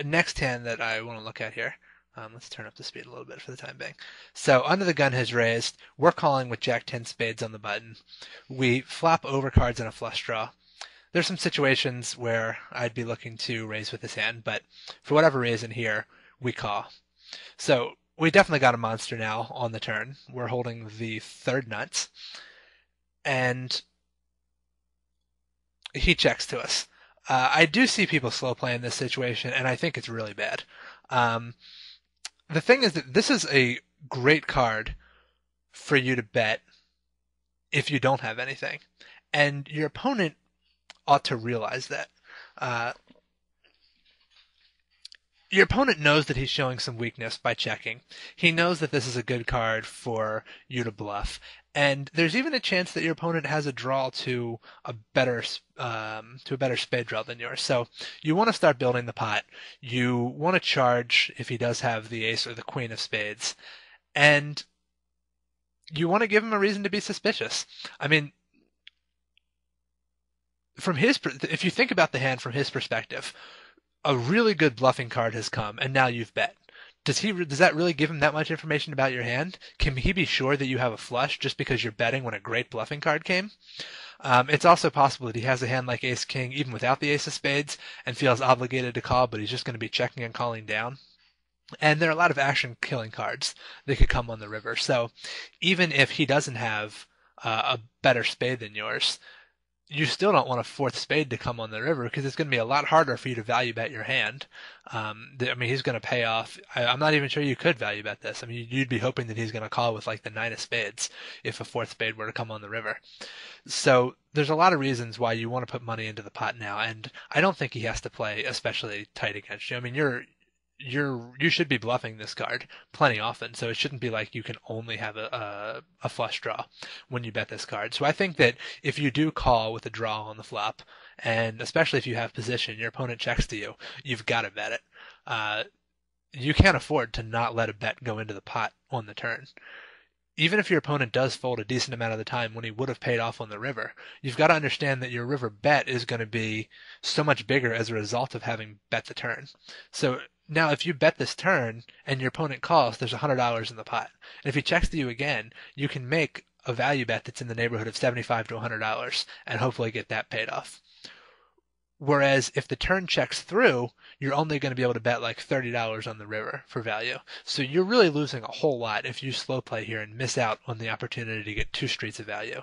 next hand that I want to look at here. Let's turn up the speed a little bit for the time being. So under the gun has raised. We're calling with Jack 10 spades on the button. We flop over cards in a flush draw. There's some situations where I'd be looking to raise with this hand, but for whatever reason here, we call. So we definitely got a monster now on the turn. We're holding the third nuts, and he checks to us. I do see people slow play in this situation, and I think it's really bad. Um, the thing is that this is a great card for you to bet if you don't have anything, and your opponent ought to realize that. Uh, your opponent knows that he's showing some weakness by checking. He knows that this is a good card for you to bluff, and there's even a chance that your opponent has a draw to a better spade draw than yours. So you want to start building the pot. You want to charge if he does have the ace or the queen of spades, and you want to give him a reason to be suspicious. I mean, if you think about the hand from his perspective, a really good bluffing card has come, and now you've bet. Does that really give him that much information about your hand? Can he be sure that you have a flush just because you're betting when a great bluffing card came? It's also possible that he has a hand like Ace King, even without the Ace of Spades, and feels obligated to call, but he's just going to be checking and calling down. And there are a lot of action-killing cards that could come on the river. So even if he doesn't have a better spade than yours, you still don't want a fourth spade to come on the river because it's going to be a lot harder for you to value bet your hand. I mean, he's going to pay off. I'm not even sure you could value bet this. I mean, you'd be hoping that he's going to call with like the nine of spades if a fourth spade were to come on the river. So there's a lot of reasons why you want to put money into the pot now, and I don't think he has to play especially tight against you. I mean, you should be bluffing this card plenty often, so it shouldn't be like you can only have a flush draw when you bet this card. So I think that if you do call with a draw on the flop, and especially if you have position, your opponent checks to you, you've got to bet it. You can't afford to not let a bet go into the pot on the turn. Even if your opponent does fold a decent amount of the time when he would have paid off on the river, you've got to understand that your river bet is going to be so much bigger as a result of having bet the turn. So now if you bet this turn and your opponent calls, there's $100 in the pot. And if he checks to you again, you can make a value bet that's in the neighborhood of $75 to $100 and hopefully get that paid off. Whereas if the turn checks through, you're only going to be able to bet like $30 on the river for value. So you're really losing a whole lot if you slow play here and miss out on the opportunity to get two streets of value.